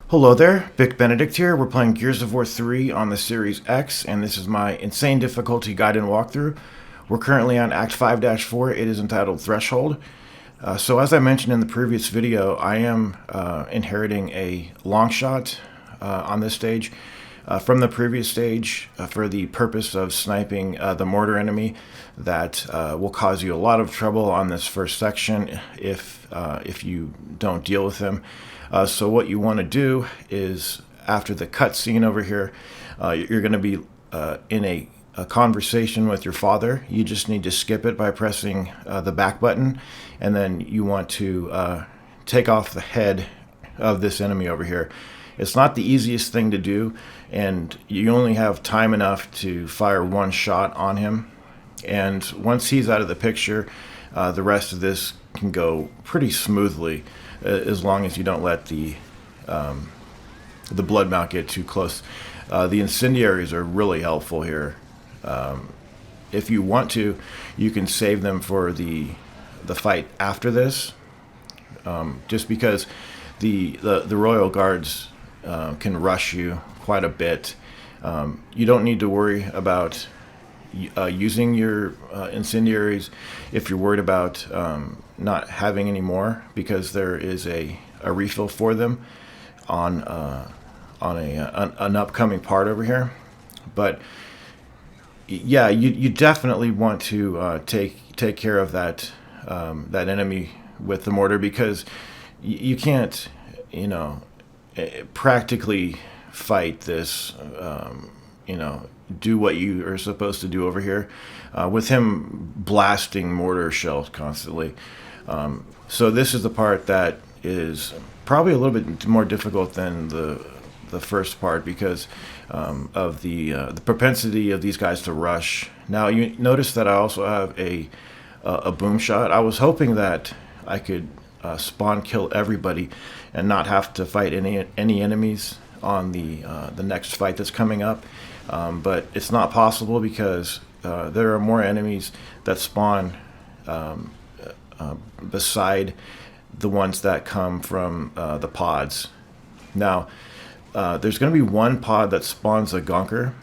Hello there, Vic Benedict here. We're playing Gears of War 3 on the Series X, and this is my insane difficulty guide and walkthrough. We're currently on Act 5-4. It is entitled Threshold. So as I mentioned in the previous video, I am inheriting a long shot on this stage from the previous stage for the purpose of sniping the mortar enemy that will cause you a lot of trouble on this first section if you don't deal with him. So what you want to do is, after the cutscene over here, you're going to be in a conversation with your father. You just need to skip it by pressing the back button, and then you want to take off the head of this enemy over here. It's not the easiest thing to do, and you only have time enough to fire one shot on him. And once he's out of the picture, the rest of this can go pretty smoothly, as long as you don't let the blood mount get too close. The incendiaries are really helpful here. If you want to, you can save them for the fight after this, just because the Royal Guards can rush you quite a bit. You don't need to worry about using your incendiaries if you're worried about not having any more, because there is a refill for them on an upcoming part over here. But yeah, you definitely want to take care of that enemy with the mortar, because you can't practically fight this, do what you are supposed to do over here with him blasting mortar shells constantly. So this is the part that is probably a little bit more difficult than the first part, because of the propensity of these guys to rush. Now you notice that I also have a boom shot. I was hoping that I could spawn kill everybody and not have to fight any enemies on the next fight that's coming up, but it's not possible, because there are more enemies that spawn beside the ones that come from the pods. Now there's going to be one pod that spawns a gunker.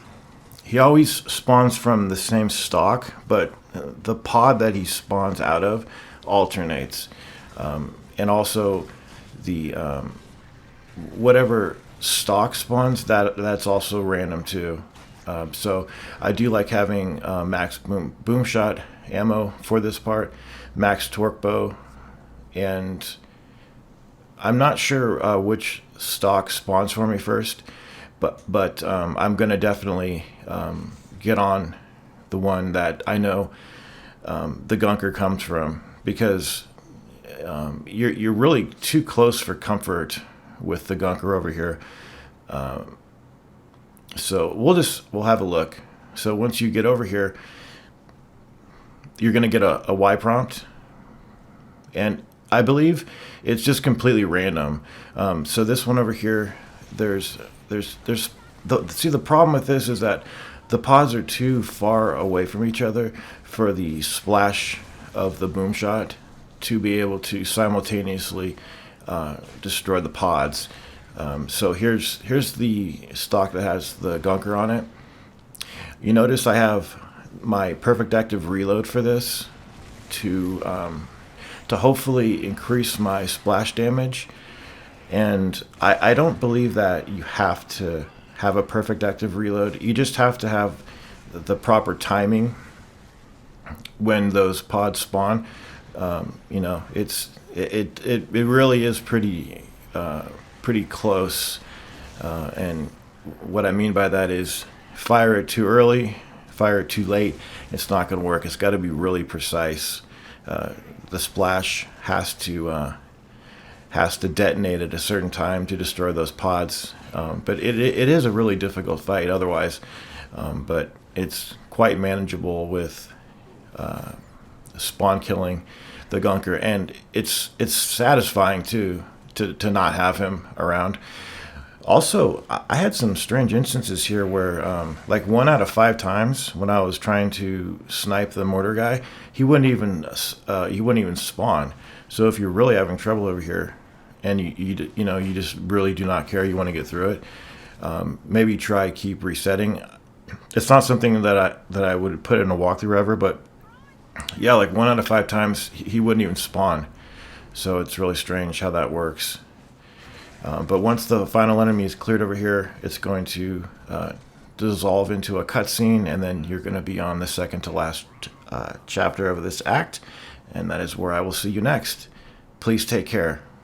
He always spawns from the same stock, but the pod that he spawns out of alternates. And also the whatever stock spawns, that's also random too. So I do like having max boom shot ammo for this part, max torque bow, and I'm not sure which stock spawns for me first, but I'm gonna definitely get on the one that I know the gunker comes from, because you're really too close for comfort with the gunker over here. So we'll have a look. So once you get over here, you're going to get a Y prompt, and I believe it's just completely random. So this one over here, see, the problem with this is that the pods are too far away from each other for the splash of the boom shot to be able to simultaneously destroy the pods. So here's the stock that has the gunker on it. You notice I have my perfect active reload for this to hopefully increase my splash damage. And I don't believe that you have to have a perfect active reload. You just have to have the proper timing when those pods spawn. It really is pretty close, and what I mean by that is, fire it too early, fire it too late, it's not going to work. It's got to be really precise. The splash has to detonate at a certain time to destroy those pods, but it is a really difficult fight otherwise, but it's quite manageable with spawn killing the gunker, and it's satisfying too to not have him around. Also, I had some strange instances here where like 1 out of 5 times when I was trying to snipe the mortar guy, he wouldn't even spawn. So if you're really having trouble over here and you just really do not care. You want to get through it. Maybe try keep resetting. It's not something that I would put in a walkthrough ever, but yeah, like 1 out of 5 times he wouldn't even spawn. So it's really strange how that works. But once the final enemy is cleared over here, it's going to dissolve into a cutscene, and then you're going to be on the second to last chapter of this act, and that is where I will see you next. Please take care.